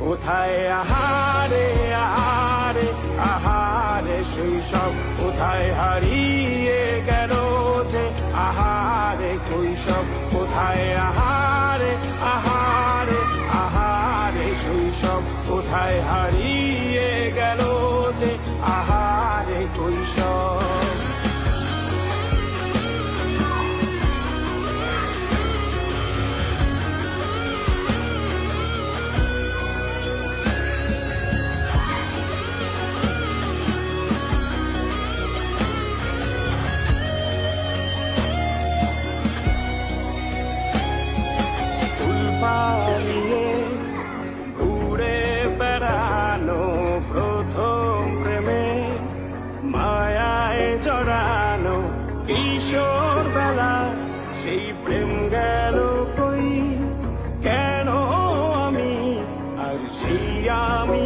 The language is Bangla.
কোথায় আহারে আহারে আহারে শৈশব, কোথায় হারিয়ে গেল যে আহারে কৈশব, কোথায় আহারে আহারে আহারে শৈশব, কোথায় হারিয়ে গেল যে আহারে কৈশব। পালিয়ে ঘুরে বেড়ানো প্রথম প্রেমে, মায়ায় জড়ানো কিশোর বেলা, সেই প্রেম গেল কই, কেন আমি আর সেই আমি